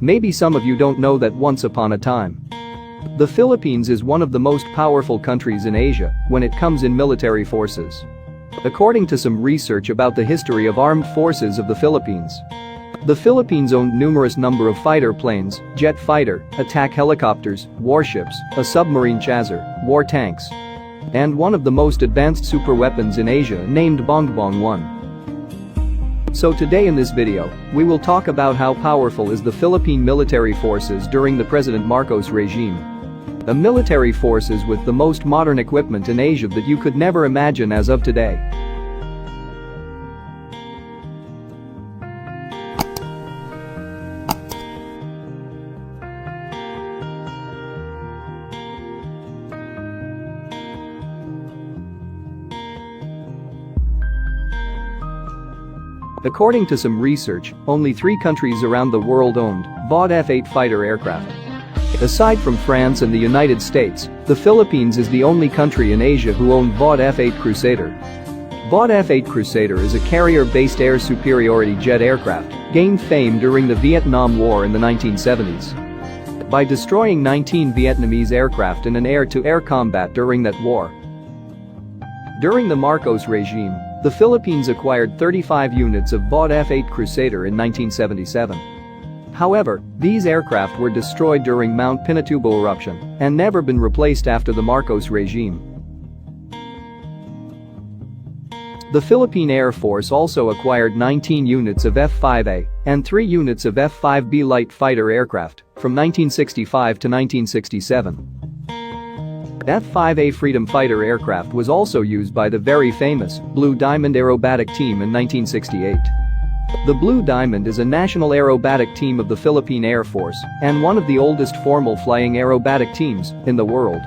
Maybe some of you don't know that once upon a time, the Philippines is one of the most powerful countries in Asia when it comes in military forces. According to some research about the history of armed forces of the Philippines, the Philippines owned numerous number of fighter planes, jet fighter, attack helicopters, warships, a submarine chaser, war tanks, and one of the most advanced superweapons in Asia named Bongbong 1. So today in this video, we will talk about how powerful is the Philippine military forces during the President Marcos regime. A military forces with the most modern equipment in Asia that you could never imagine as of today. According to some research, only 3 countries around the world owned BOD F-8 fighter aircraft. Aside from France and the United States, the Philippines is the only country in Asia who owned BOD F-8 Crusader. BOD F-8 Crusader is a carrier-based air superiority jet aircraft, gained fame during the Vietnam War in the 1970s by destroying 19 Vietnamese aircraft in an air-to-air combat during that war. During the Marcos regime, the Philippines acquired 35 units of BOD F-8 Crusader in 1977. However, these aircraft were destroyed during Mount Pinatubo eruption and never been replaced after the Marcos regime. The Philippine Air Force also acquired 19 units of F-5A and 3 units of F-5B light fighter aircraft from 1965 to 1967. F-5A Freedom Fighter aircraft was also used by the very famous Blue Diamond Aerobatic Team in 1968. The Blue Diamond is a national aerobatic team of the Philippine Air Force and one of the oldest formal flying aerobatic teams in the world.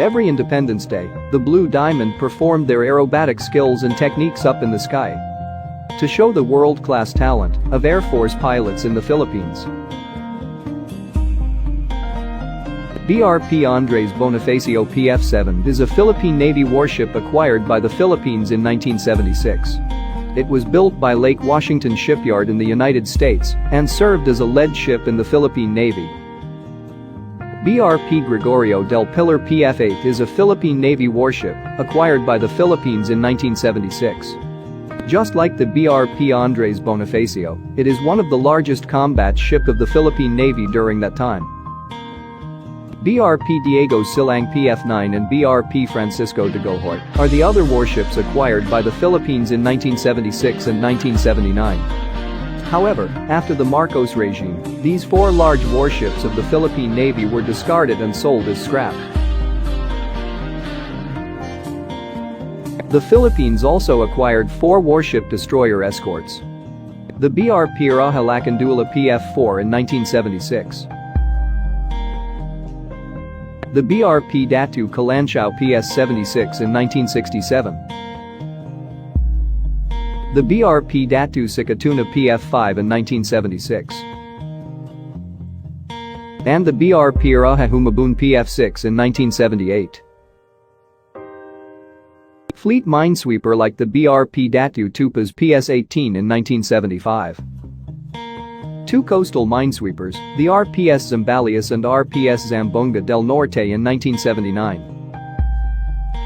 Every Independence Day, the Blue Diamond performed their aerobatic skills and techniques up in the sky to show the world-class talent of Air Force pilots in the Philippines. BRP Andres Bonifacio PF-7 is a Philippine Navy warship acquired by the Philippines in 1976. It was built by Lake Washington Shipyard in the United States and served as a lead ship in the Philippine Navy. BRP Gregorio del Pilar PF-8 is a Philippine Navy warship acquired by the Philippines in 1976. Just like the BRP Andres Bonifacio, it is one of the largest combat ship of the Philippine Navy during that time. BRP Diego Silang PF-9 and BRP Francisco de Gohort are the other warships acquired by the Philippines in 1976 and 1979. However, after the Marcos regime, these 4 large warships of the Philippine Navy were discarded and sold as scrap. The Philippines also acquired 4 warship destroyer escorts. The BRP Iraha Lacandula PF-4 in 1976. The BRP Datu Kalanchao PS-76 in 1967. The BRP Datu Sikatuna PF-5 in 1976. And the BRP Iraha Humabun PF-6 in 1978. Fleet minesweeper like the BRP Datu Tupas PS-18 in 1975. 2 coastal minesweepers, the RPS Zambales and RPS Zamboanga del Norte in 1979.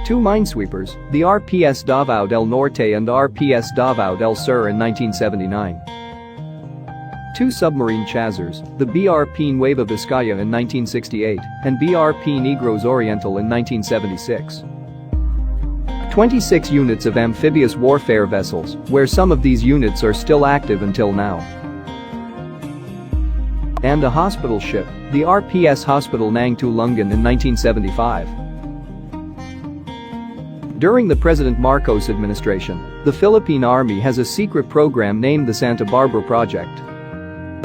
2 minesweepers, the RPS Davao del Norte and RPS Davao del Sur in 1979. 2 submarine chasers, the BRP Nueva Vizcaya in 1968 and BRP Negros Oriental in 1976. 26 units of amphibious warfare vessels, where some of these units are still active until now. And a hospital ship, the RPS Hospital Nang Tulungan in 1975. During the President Marcos administration, the Philippine Army has a secret program named the Santa Barbara Project.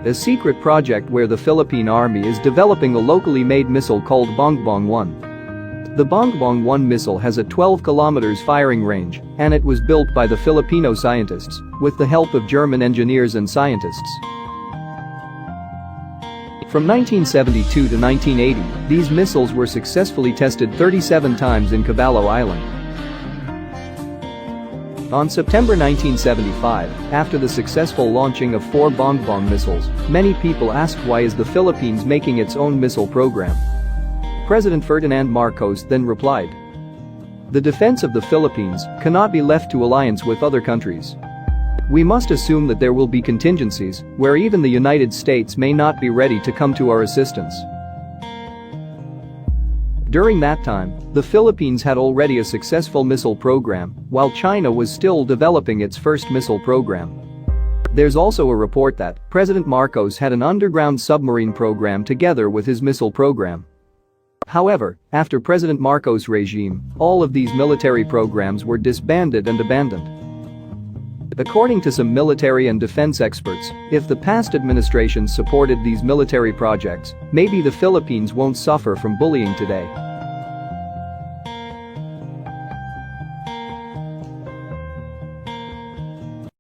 A secret project where the Philippine Army is developing a locally made missile called Bongbong 1. The Bongbong 1 missile has a 12 kilometers firing range, and it was built by the Filipino scientists with the help of German engineers and scientists. From 1972 to 1980, these missiles were successfully tested 37 times in Caballo Island. On September 1975, after the successful launching of 4 Bongbong missiles, many people asked why is the Philippines making its own missile program. President Ferdinand Marcos then replied, "The defense of the Philippines cannot be left to alliance with other countries. We must assume that there will be contingencies where even the United States may not be ready to come to our assistance." During that time, the Philippines had already a successful missile program, while China was still developing its first missile program. There's also a report that President Marcos had an underground submarine program together with his missile program. However, after President Marcos' regime, all of these military programs were disbanded and abandoned. According to some military and defense experts, if the past administrations supported these military projects, maybe the Philippines won't suffer from bullying today.